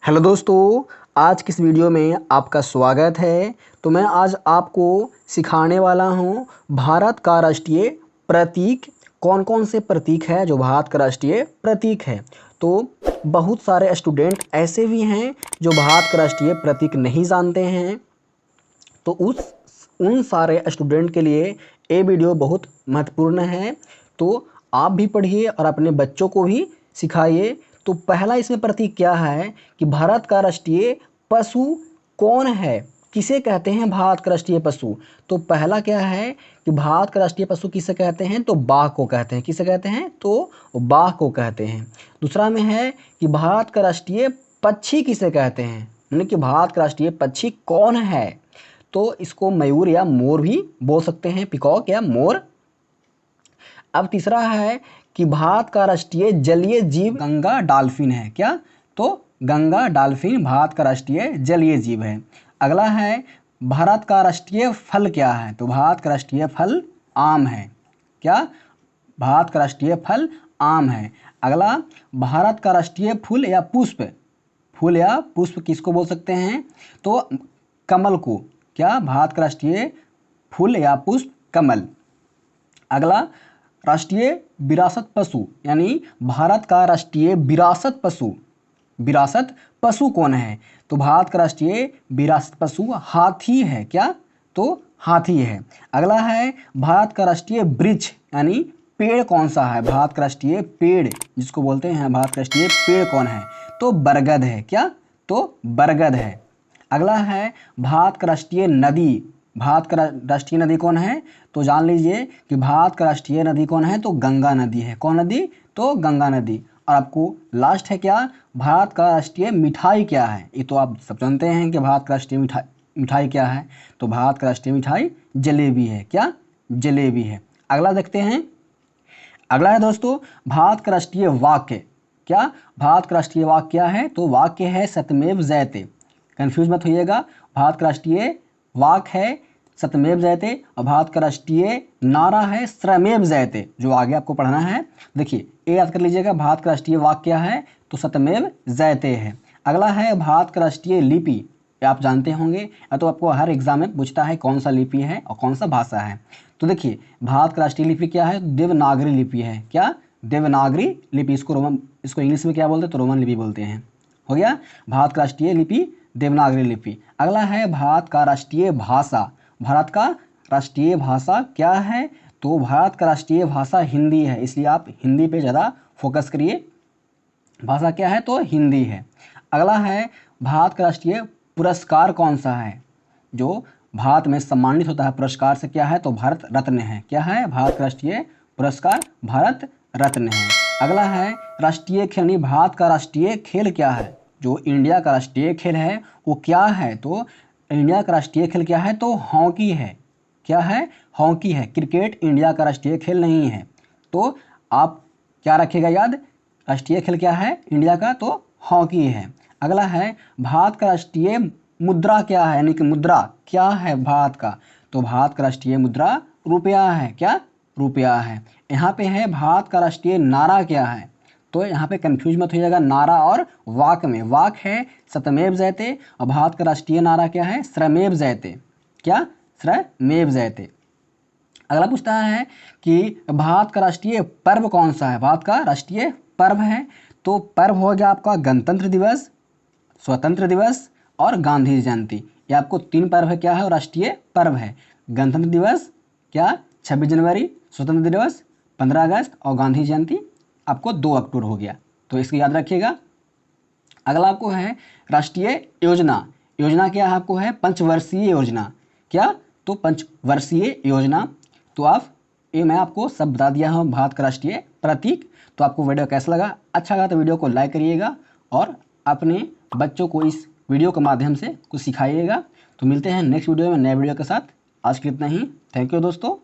Hello दोस्तों, आज की इस वीडियो में आपका स्वागत है। तो मैं आज आपको सिखाने वाला हूं भारत का राष्ट्रीय प्रतीक। कौन कौन से प्रतीक है जो भारत का राष्ट्रीय प्रतीक है। तो बहुत सारे स्टूडेंट ऐसे भी हैं जो भारत का राष्ट्रीय प्रतीक नहीं जानते हैं। तो उन सारे स्टूडेंट के लिए ये वीडियो बहुत महत्वपूर्ण है। तो आप भी पढ़िए और अपने बच्चों को भी सिखाइए। तो पहला इसमें प्रतीक क्या है कि भारत का राष्ट्रीय पशु कौन है, किसे कहते हैं भारत का राष्ट्रीय पशु। तो पहला क्या है कि भारत का राष्ट्रीय पशु किसे कहते हैं, तो बाघ को कहते हैं। किसे कहते हैं, तो बाघ को कहते हैं। दूसरा में है कि भारत का राष्ट्रीय पक्षी किसे कहते हैं, यानी कि भारत का राष्ट्रीय पक्षी कौन है। तो इसको मयूर या मोर भी बोल सकते हैं, पिकॉक या मोर। अब तीसरा है कि भारत का राष्ट्रीय जलीय जीव गंगा डॉल्फिन है। क्या, तो गंगा डॉल्फिन भारत का राष्ट्रीय जलीय जीव है। अगला है भारत का राष्ट्रीय फल क्या है, तो भारत का राष्ट्रीय फल आम है। क्या, भारत का राष्ट्रीय फल आम है। अगला भारत का राष्ट्रीय फूल या पुष्प, फूल या पुष्प किसको बोल सकते हैं, तो कमल को। क्या, भारत का राष्ट्रीय फूल या पुष्प कमल। अगला राष्ट्रीय विरासत पशु, यानी भारत का राष्ट्रीय विरासत पशु, विरासत पशु कौन है, तो भारत का राष्ट्रीय विरासत पशु हाथी है। क्या, तो हाथी है। अगला है भारत का राष्ट्रीय वृक्ष यानी पेड़ कौन सा है, भारत का राष्ट्रीय पेड़ जिसको बोलते हैं भारत का राष्ट्रीय पेड़ कौन है, तो बरगद है। क्या, तो बरगद है। अगला है भारत का राष्ट्रीय नदी, भारत का राष्ट्रीय नदी कौन है, तो जान लीजिए कि भारत का राष्ट्रीय नदी कौन है, तो गंगा नदी है। कौन नदी, तो गंगा नदी। और आपको लास्ट है क्या, भारत का राष्ट्रीय मिठाई क्या है। ये तो आप सब जानते हैं कि भारत का राष्ट्रीय मिठाई क्या है, तो भारत का राष्ट्रीय मिठाई जलेबी है। क्या, जलेबी है। अगला देखते हैं। अगला है दोस्तों भारत का राष्ट्रीय वाक्य। क्या, भारत का राष्ट्रीय वाक्य क्या है, तो वाक्य है सत्यमेव जयते। कंफ्यूज मत होइएगा, भारत का राष्ट्रीय वाक्य है सत्यमेव जयते और भारत का राष्ट्रीय नारा है श्रमेव जयते, जो आगे आपको पढ़ना है। देखिए ये याद कर लीजिएगा, भारत का राष्ट्रीय वाक्य क्या है, तो सत्यमेव जयते है। अगला है भारत का राष्ट्रीय लिपि, ये आप जानते होंगे या तो आपको हर एग्जाम में पूछता है कौन सा लिपि है और कौन सा भाषा है। तो देखिए भारत का राष्ट्रीय लिपि क्या है, देवनागरी लिपि है। क्या, देवनागरी लिपि। इसको इंग्लिश में क्या बोलते हैं, तो रोमन लिपि बोलते हैं। हो गया भारत का राष्ट्रीय लिपि देवनागरी लिपि। अगला है भारत का राष्ट्रीय भाषा, भारत का राष्ट्रीय भाषा क्या है, तो भारत का राष्ट्रीय भाषा हिंदी है, इसलिए आप हिंदी पे ज़्यादा फोकस करिए। भाषा क्या है, तो हिंदी है। अगला है भारत का राष्ट्रीय पुरस्कार कौन सा है, जो भारत में सम्मानित होता है पुरस्कार से, क्या है, तो भारत रत्न है। क्या है, भारत का राष्ट्रीय पुरस्कार भारत रत्न है। अगला है राष्ट्रीय खेल, यानी भारत का राष्ट्रीय खेल क्या है, जो इंडिया का राष्ट्रीय खेल है वो क्या है, तो इंडिया का राष्ट्रीय खेल क्या है, तो हॉकी है। क्या है, हॉकी है। क्रिकेट इंडिया का राष्ट्रीय खेल नहीं है। तो आप क्या रखिएगा याद, राष्ट्रीय खेल क्या है इंडिया का, तो हॉकी है। अगला है भारत का राष्ट्रीय मुद्रा क्या है, यानी कि मुद्रा क्या है भारत का, तो भारत का राष्ट्रीय मुद्रा रुपया है। क्या, रुपया है। यहाँ पे है भारत का राष्ट्रीय नारा क्या है, तो यहाँ पे कंफ्यूज मत होइएगा नारा और वाक में। वाक है सत्यमेव जयते और भारत का राष्ट्रीय नारा क्या है, श्रमेव जयते। क्या, श्रमेव जयते। अगला पूछता है कि भारत का राष्ट्रीय पर्व कौन सा है, भारत का राष्ट्रीय पर्व है, तो पर्व हो गया आपका गणतंत्र दिवस, स्वतंत्र दिवस और गांधी जयंती। ये आपको 3 पर्व है, क्या है, राष्ट्रीय पर्व है। गणतंत्र दिवस क्या, 26 जनवरी, स्वतंत्र दिवस 15 अगस्त और गांधी जयंती आपको 2 अक्टूबर हो गया, तो इसको याद रखिएगा। अगला आपको है राष्ट्रीय योजना। योजना क्या है, आपको है पंचवर्षीय योजना। क्या, तो पंचवर्षीय योजना। तो आप ये मैं आपको सब बता दिया हूँ भारत का राष्ट्रीय प्रतीक। तो आपको वीडियो कैसा लगा, अच्छा लगा तो वीडियो को लाइक करिएगा और अपने बच्चों को इस वीडियो के माध्यम से कुछ सिखाइएगा। तो मिलते हैं नेक्स्ट वीडियो में नए वीडियो के साथ। आज के इतना ही। थैंक यू दोस्तों।